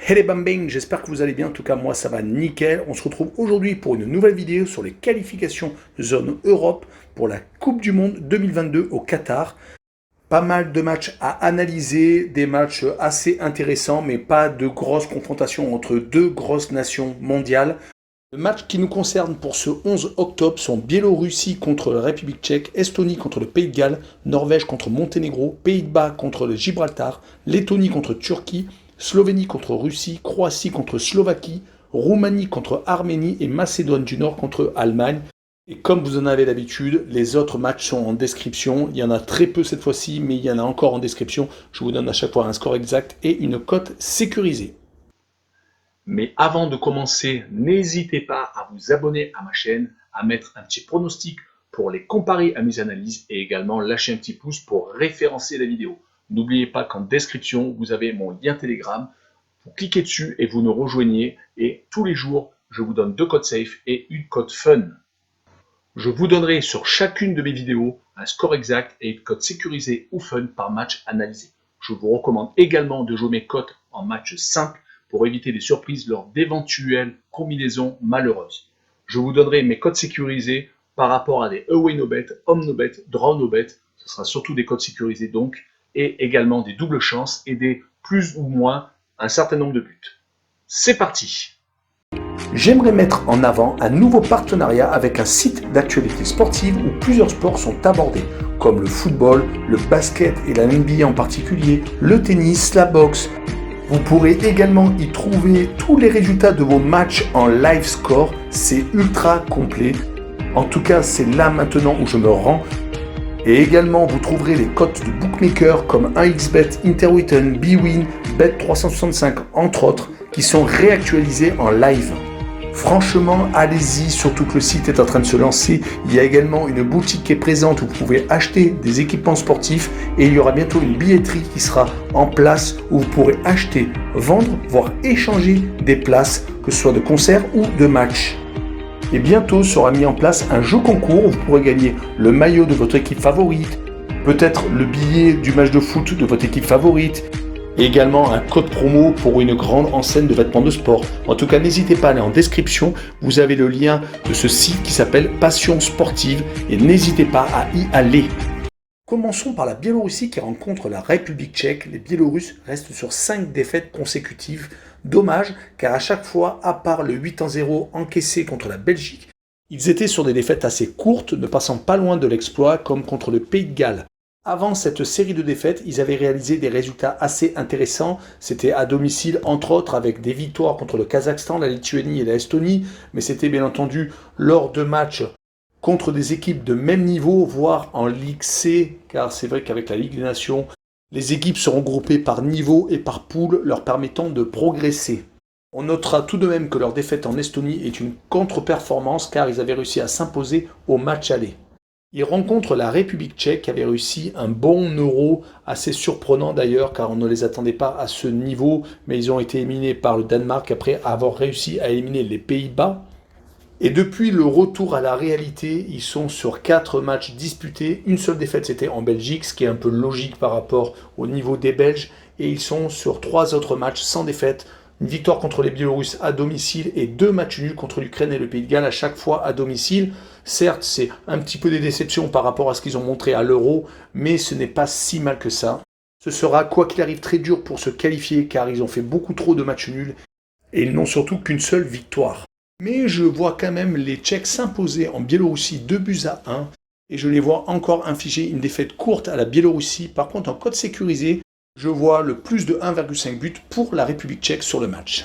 Hey les bambing, j'espère que vous allez bien, en tout cas moi ça va nickel. On se retrouve aujourd'hui pour une nouvelle vidéo sur les qualifications zone Europe pour la Coupe du Monde 2022 au Qatar. Pas mal de matchs à analyser, des matchs assez intéressants mais pas de grosses confrontations entre deux grosses nations mondiales. Le match qui nous concerne pour ce 11 octobre sont Biélorussie contre la République tchèque, Estonie contre le Pays de Galles, Norvège contre Monténégro, Pays-de-Bas contre le Gibraltar, Lettonie contre Turquie, Slovénie contre Russie, Croatie contre Slovaquie, Roumanie contre Arménie et Macédoine du Nord contre Allemagne. Et comme vous en avez l'habitude, les autres matchs sont en description. Il y en a très peu cette fois-ci, mais il y en a encore en description. Je vous donne à chaque fois un score exact et une cote sécurisée. Mais avant de commencer, n'hésitez pas à vous abonner à ma chaîne, à mettre un petit pronostic pour les comparer à mes analyses et également lâcher un petit pouce pour référencer la vidéo. N'oubliez pas qu'en description, vous avez mon lien Telegram. Vous cliquez dessus et vous nous rejoignez. Et tous les jours, je vous donne 2 codes safe et une code fun. Je vous donnerai sur chacune de mes vidéos un score exact et une cote sécurisée ou fun par match analysé. Je vous recommande également de jouer mes cotes en match simple pour éviter des surprises lors d'éventuelles combinaisons malheureuses. Je vous donnerai mes codes sécurisés par rapport à des away no bet, home no bet, draw no bet. Ce sera surtout des codes sécurisés donc, et également des doubles chances et des plus ou moins un certain nombre de buts. C'est parti! J'aimerais mettre en avant un nouveau partenariat avec un site d'actualité sportive où plusieurs sports sont abordés, comme le football, le basket et la NBA en particulier, le tennis, la boxe. Vous pourrez également y trouver tous les résultats de vos matchs en live score, c'est ultra complet. En tout cas, c'est là maintenant où je me rends. Et également, vous trouverez les cotes de bookmakers comme 1xBet, Interwetten, bwin, Bet365 entre autres, qui sont réactualisés en live. Franchement, allez-y, surtout que le site est en train de se lancer. Il y a également une boutique qui est présente où vous pouvez acheter des équipements sportifs et il y aura bientôt une billetterie qui sera en place où vous pourrez acheter, vendre, voire échanger des places, que ce soit de concerts ou de matchs. Et bientôt sera mis en place un jeu concours où vous pourrez gagner le maillot de votre équipe favorite, peut-être le billet du match de foot de votre équipe favorite, et également un code promo pour une grande enseigne de vêtements de sport. En tout cas, n'hésitez pas à aller en description, vous avez le lien de ce site qui s'appelle Passion Sportive et n'hésitez pas à y aller. Commençons par la Biélorussie qui rencontre la République tchèque. Les Biélorusses restent sur 5 défaites consécutives. Dommage, car à chaque fois, à part le 8-0 encaissé contre la Belgique, ils étaient sur des défaites assez courtes, ne passant pas loin de l'exploit comme contre le Pays de Galles. Avant cette série de défaites, ils avaient réalisé des résultats assez intéressants. C'était à domicile, entre autres, avec des victoires contre le Kazakhstan, la Lituanie et la Estonie. Mais c'était bien entendu lors de matchs contre des équipes de même niveau, voire en Ligue C. Car c'est vrai qu'avec la Ligue des Nations, les équipes seront groupées par niveau et par poule, leur permettant de progresser. On notera tout de même que leur défaite en Estonie est une contre-performance car ils avaient réussi à s'imposer au match aller. Ils rencontrent la République tchèque qui avait réussi un bon euro, assez surprenant d'ailleurs car on ne les attendait pas à ce niveau, mais ils ont été éliminés par le Danemark après avoir réussi à éliminer les Pays-Bas. Et depuis le retour à la réalité, ils sont sur 4 matchs disputés. Une seule défaite c'était en Belgique, ce qui est un peu logique par rapport au niveau des Belges. Et ils sont sur 3 autres matchs sans défaite. Une victoire contre les Biélorusses à domicile et 2 matchs nuls contre l'Ukraine et le Pays de Galles à chaque fois à domicile. Certes, c'est un petit peu des déceptions par rapport à ce qu'ils ont montré à l'Euro, mais ce n'est pas si mal que ça. Ce sera quoi qu'il arrive très dur pour se qualifier car ils ont fait beaucoup trop de matchs nuls et ils n'ont surtout qu'une seule victoire. Mais je vois quand même les Tchèques s'imposer en Biélorussie 2-1 et je les vois encore infliger une défaite courte à la Biélorussie. Par contre, en code sécurisé, je vois le plus de 1,5 but pour la République tchèque sur le match.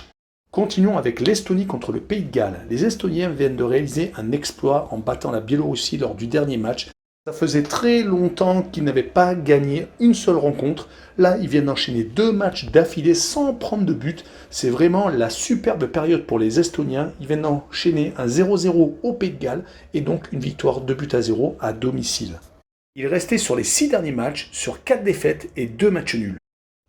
Continuons avec l'Estonie contre le Pays de Galles. Les Estoniens viennent de réaliser un exploit en battant la Biélorussie lors du dernier match. Ça faisait très longtemps qu'ils n'avaient pas gagné une seule rencontre. Là, ils viennent d'enchaîner 2 matchs d'affilée sans prendre de but. C'est vraiment la superbe période pour les Estoniens. Ils viennent d'enchaîner un 0-0 au Pays de Galles et donc une victoire 2-0 à domicile. Ils restaient sur les 6 derniers matchs, sur 4 défaites et 2 matchs nuls.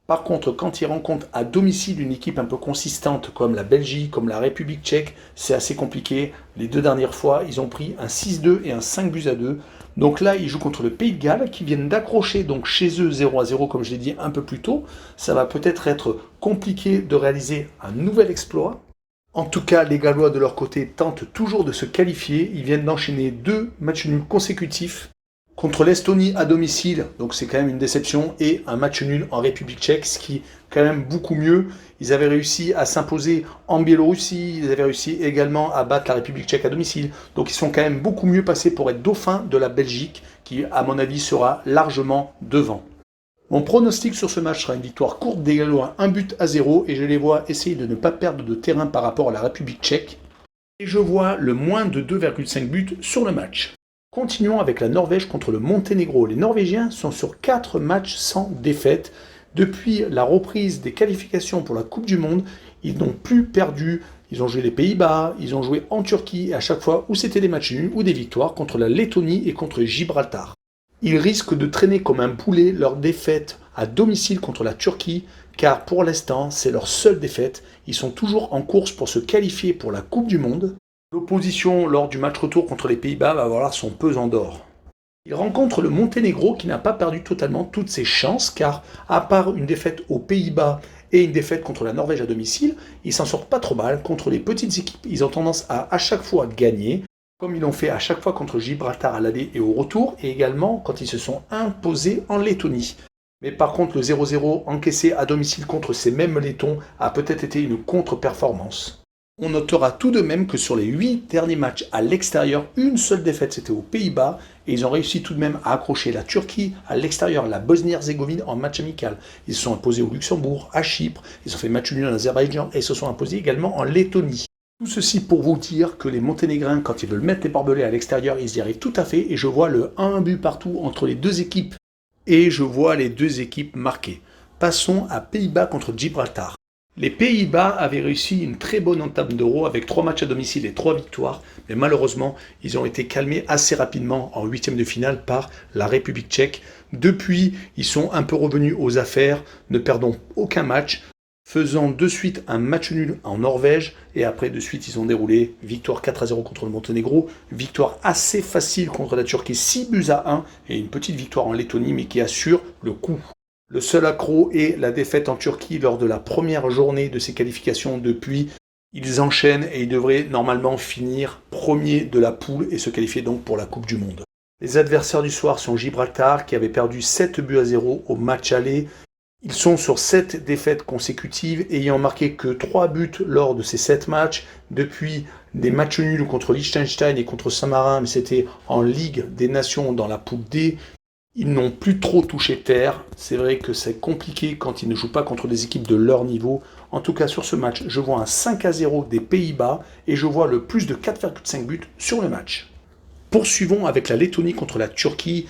Par contre, quand ils rencontrent à domicile une équipe un peu consistante comme la Belgique, comme la République tchèque, c'est assez compliqué. Les 2 dernières fois, ils ont pris un 6-2 et un 5-2. Donc là, ils jouent contre le Pays de Galles qui viennent d'accrocher donc chez eux 0-0 comme je l'ai dit un peu plus tôt. Ça va peut-être être compliqué de réaliser un nouvel exploit. En tout cas, les Gallois de leur côté tentent toujours de se qualifier. Ils viennent d'enchaîner 2 matchs nuls consécutifs contre l'Estonie à domicile, donc c'est quand même une déception, et un match nul en République tchèque, ce qui est quand même beaucoup mieux. Ils avaient réussi à s'imposer en Biélorussie, ils avaient réussi également à battre la République tchèque à domicile, donc ils sont quand même beaucoup mieux passés pour être dauphins de la Belgique, qui à mon avis sera largement devant. Mon pronostic sur ce match sera une victoire courte des Gallois, 1-0, et je les vois essayer de ne pas perdre de terrain par rapport à la République tchèque. Et je vois le moins de 2,5 buts sur le match. Continuons avec la Norvège contre le Monténégro. Les Norvégiens sont sur 4 matchs sans défaite. Depuis la reprise des qualifications pour la Coupe du Monde, ils n'ont plus perdu. Ils ont joué les Pays-Bas, ils ont joué en Turquie, et à chaque fois où c'était des matchs nuls ou des victoires contre la Lettonie et contre Gibraltar. Ils risquent de traîner comme un boulet leur défaite à domicile contre la Turquie, car pour l'instant, c'est leur seule défaite. Ils sont toujours en course pour se qualifier pour la Coupe du Monde. L'opposition lors du match retour contre les Pays-Bas va avoir son pesant d'or. Il rencontre le Monténégro qui n'a pas perdu totalement toutes ses chances car à part une défaite aux Pays-Bas et une défaite contre la Norvège à domicile, ils s'en sortent pas trop mal. Contre les petites équipes, ils ont tendance à chaque fois gagner, comme ils l'ont fait à chaque fois contre Gibraltar à l'aller et au retour, et également quand ils se sont imposés en Lettonie. Mais par contre, le 0-0 encaissé à domicile contre ces mêmes Lettons a peut-être été une contre-performance. On notera tout de même que sur les 8 derniers matchs à l'extérieur, une seule défaite c'était aux Pays-Bas et ils ont réussi tout de même à accrocher la Turquie à l'extérieur, la Bosnie-Herzégovine en match amical. Ils se sont imposés au Luxembourg, à Chypre, ils ont fait match nul en Azerbaïdjan et se sont imposés également en Lettonie. Tout ceci pour vous dire que les Monténégrins, quand ils veulent mettre les barbelés à l'extérieur, ils y arrivent tout à fait et je vois le 1 but partout entre les deux équipes et je vois les deux équipes marquées. Passons à Pays-Bas contre Gibraltar. Les Pays-Bas avaient réussi une très bonne entame d'Euro avec 3 matchs à domicile et 3 victoires, mais malheureusement, ils ont été calmés assez rapidement en huitième de finale par la République tchèque. Depuis, ils sont un peu revenus aux affaires, ne perdant aucun match, faisant de suite un match nul en Norvège, et après de suite ils ont déroulé victoire 4-0 contre le Monténégro, victoire assez facile contre la Turquie 6-1, et une petite victoire en Lettonie, mais qui assure le coup. Le seul accroc est la défaite en Turquie lors de la première journée de ces qualifications. Depuis, ils enchaînent et ils devraient normalement finir premier de la poule et se qualifier donc pour la Coupe du Monde. Les adversaires du soir sont Gibraltar qui avait perdu 7-0 au match aller. Ils sont sur 7 défaites consécutives, ayant marqué que 3 buts lors de ces 7 matchs. Depuis des matchs nuls contre Liechtenstein et contre Saint-Marin, mais c'était en Ligue des Nations dans la poule D. Ils n'ont plus trop touché terre. C'est vrai que c'est compliqué quand ils ne jouent pas contre des équipes de leur niveau. En tout cas, sur ce match, je vois un 5-0 des Pays-Bas et je vois le plus de 4,5 buts sur le match. Poursuivons avec la Lettonie contre la Turquie.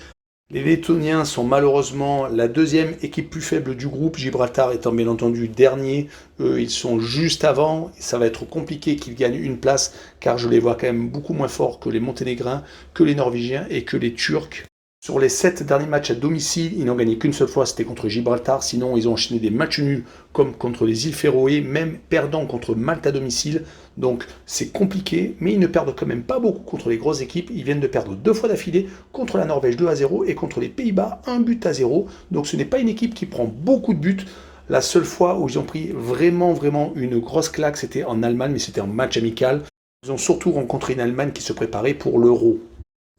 Les Lettoniens sont malheureusement la deuxième équipe plus faible du groupe, Gibraltar étant bien entendu dernier. Eux, ils sont juste avant. Ça va être compliqué qu'ils gagnent une place car je les vois quand même beaucoup moins forts que les Monténégrins, que les Norvégiens et que les Turcs. Sur les 7 derniers matchs à domicile, ils n'ont gagné qu'une seule fois, c'était contre Gibraltar. Sinon, ils ont enchaîné des matchs nuls comme contre les îles Féroé, même perdant contre Malte à domicile. Donc c'est compliqué, mais ils ne perdent quand même pas beaucoup contre les grosses équipes. Ils viennent de perdre 2 fois d'affilée contre la Norvège 2-0 et contre les Pays-Bas 1-0. Donc ce n'est pas une équipe qui prend beaucoup de buts. La seule fois où ils ont pris vraiment une grosse claque, c'était en Allemagne, mais c'était en match amical. Ils ont surtout rencontré une Allemagne qui se préparait pour l'Euro.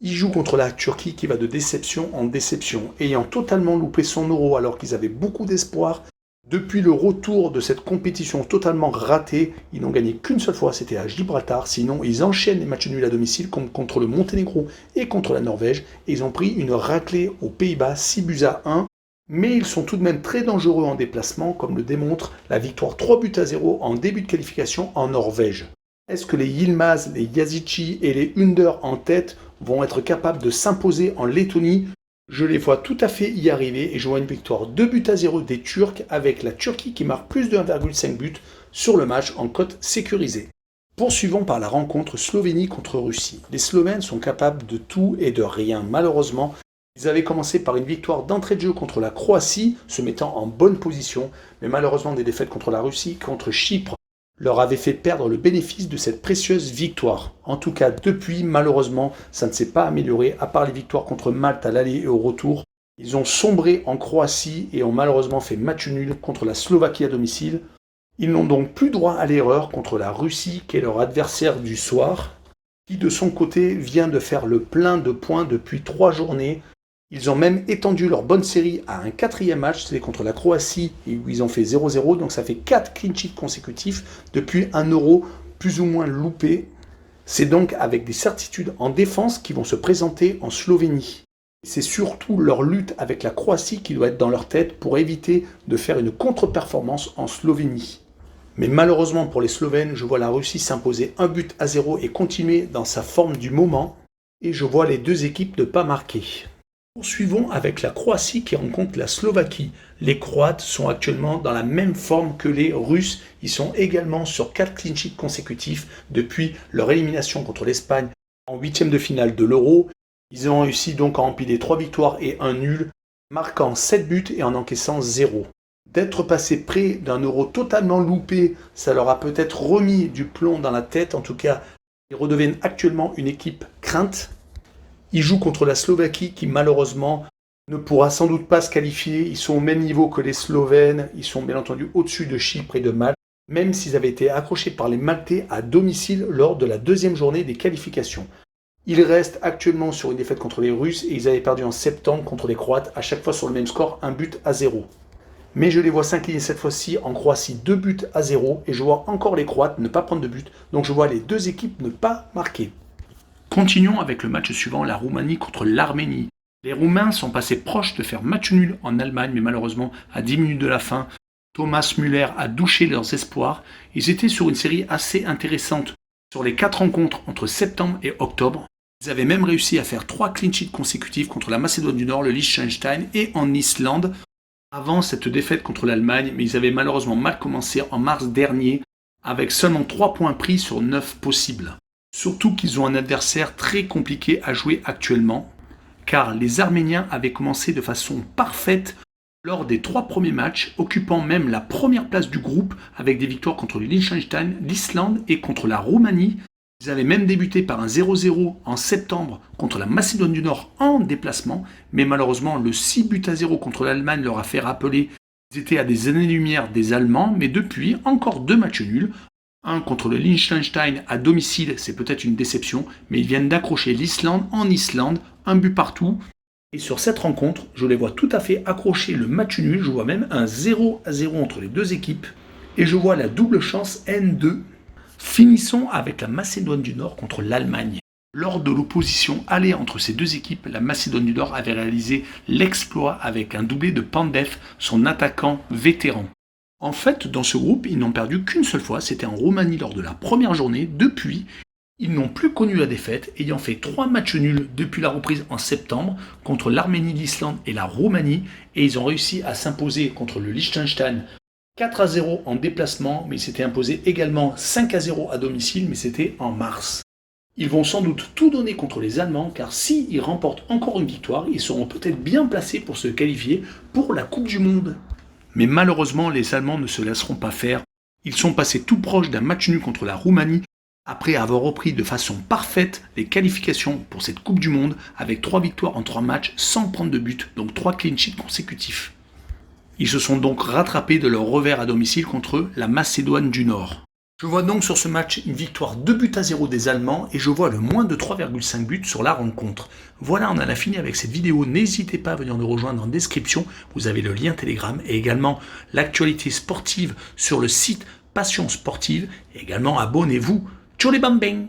Ils jouent contre la Turquie qui va de déception en déception, ayant totalement loupé son Euro alors qu'ils avaient beaucoup d'espoir. Depuis le retour de cette compétition totalement ratée, ils n'ont gagné qu'une seule fois, c'était à Gibraltar. Sinon, ils enchaînent les matchs nuls à domicile comme contre le Monténégro et contre la Norvège. Et ils ont pris une raclée aux Pays-Bas 6-1. Mais ils sont tout de même très dangereux en déplacement, comme le démontre la victoire 3-0 en début de qualification en Norvège. Est-ce que les Yilmaz, les Yazici et les Under en tête vont être capables de s'imposer en Lettonie? Je les vois tout à fait y arriver et je vois une victoire 2-0 des Turcs avec la Turquie qui marque plus de 1,5 but sur le match en cote sécurisée. Poursuivons par la rencontre Slovénie contre Russie. Les Slovènes sont capables de tout et de rien. Malheureusement, ils avaient commencé par une victoire d'entrée de jeu contre la Croatie, se mettant en bonne position, mais malheureusement des défaites contre la Russie, contre Chypre, leur avait fait perdre le bénéfice de cette précieuse victoire. En tout cas, depuis, malheureusement, ça ne s'est pas amélioré, à part les victoires contre Malte à l'aller et au retour. Ils ont sombré en Croatie et ont malheureusement fait match nul contre la Slovaquie à domicile. Ils n'ont donc plus droit à l'erreur contre la Russie, qui est leur adversaire du soir, qui de son côté vient de faire le plein de points depuis 3 journées. Ils ont même étendu leur bonne série à un 4e match, c'est contre la Croatie, où ils ont fait 0-0, donc ça fait 4 clean sheets consécutifs depuis un Euro plus ou moins loupé. C'est donc avec des certitudes en défense qu'ils vont se présenter en Slovénie. C'est surtout leur lutte avec la Croatie qui doit être dans leur tête pour éviter de faire une contre-performance en Slovénie. Mais malheureusement pour les Slovènes, je vois la Russie s'imposer 1-0 et continuer dans sa forme du moment, et je vois les deux équipes ne pas marquer. Poursuivons avec la Croatie qui rencontre la Slovaquie. Les Croates sont actuellement dans la même forme que les Russes. Ils sont également sur 4 clean sheets consécutifs depuis leur élimination contre l'Espagne en 8e de finale de l'Euro. Ils ont réussi donc à empiler 3 victoires et 1 nul, marquant 7 buts et en encaissant 0. D'être passé près d'un Euro totalement loupé, ça leur a peut-être remis du plomb dans la tête. En tout cas, ils redeviennent actuellement une équipe crainte. Ils jouent contre la Slovaquie qui malheureusement ne pourra sans doute pas se qualifier. Ils sont au même niveau que les Slovènes. Ils sont bien entendu au-dessus de Chypre et de Malte, même s'ils avaient été accrochés par les Maltais à domicile lors de la 2e journée des qualifications. Ils restent actuellement sur une défaite contre les Russes et ils avaient perdu en septembre contre les Croates, à chaque fois sur le même score, 1-0. Mais je les vois s'incliner cette fois-ci en Croatie 2-0 et je vois encore les Croates ne pas prendre de but. Donc je vois les deux équipes ne pas marquer. Continuons avec le match suivant, la Roumanie contre l'Arménie. Les Roumains sont passés proches de faire match nul en Allemagne, mais malheureusement, à 10 minutes de la fin, Thomas Müller a douché leurs espoirs. Ils étaient sur une série assez intéressante sur les 4 rencontres entre septembre et octobre. Ils avaient même réussi à faire 3 clean sheets consécutifs contre la Macédoine du Nord, le Liechtenstein et en Islande avant cette défaite contre l'Allemagne, mais ils avaient malheureusement mal commencé en mars dernier avec seulement 3 points pris sur 9 possibles. Surtout qu'ils ont un adversaire très compliqué à jouer actuellement, car les Arméniens avaient commencé de façon parfaite lors des 3 premiers matchs, occupant même la première place du groupe avec des victoires contre le Liechtenstein, l'Islande et contre la Roumanie. Ils avaient même débuté par un 0-0 en septembre contre la Macédoine du Nord en déplacement, mais malheureusement le 6-0 contre l'Allemagne leur a fait rappeler qu'ils étaient à des années-lumière des Allemands, mais depuis encore 2 matchs nuls. Un contre le Liechtenstein à domicile, c'est peut-être une déception, mais ils viennent d'accrocher l'Islande en Islande, 1 but partout. Et sur cette rencontre, je les vois tout à fait accrocher le match nul, je vois même un 0-0 entre les deux équipes, et je vois la double chance N2. Finissons avec la Macédoine du Nord contre l'Allemagne. Lors de l'opposition allée entre ces deux équipes, la Macédoine du Nord avait réalisé l'exploit avec un doublé de Pandev, son attaquant vétéran. En fait, dans ce groupe, ils n'ont perdu qu'une seule fois, c'était en Roumanie lors de la première journée. Depuis, ils n'ont plus connu la défaite, ayant fait 3 matchs nuls depuis la reprise en septembre contre l'Arménie, l'Islande et la Roumanie, et ils ont réussi à s'imposer contre le Liechtenstein 4-0 en déplacement, mais ils s'étaient imposés également 5-0 à domicile, mais c'était en mars. Ils vont sans doute tout donner contre les Allemands, car s'ils remportent encore une victoire, ils seront peut-être bien placés pour se qualifier pour la Coupe du Monde. Mais malheureusement, les Allemands ne se laisseront pas faire. Ils sont passés tout proches d'un match nul contre la Roumanie, après avoir repris de façon parfaite les qualifications pour cette Coupe du Monde, avec 3 victoires en 3 matchs sans prendre de but, donc 3 clean sheets consécutifs. Ils se sont donc rattrapés de leur revers à domicile contre la Macédoine du Nord. Je vois donc sur ce match une victoire 2-0 des Allemands et je vois le moins de 3,5 buts sur la rencontre. Voilà, on en a fini avec cette vidéo. N'hésitez pas à venir nous rejoindre en description. Vous avez le lien Telegram et également l'actualité sportive sur le site Passion Sportive. Et également abonnez-vous. Ciao les bambins!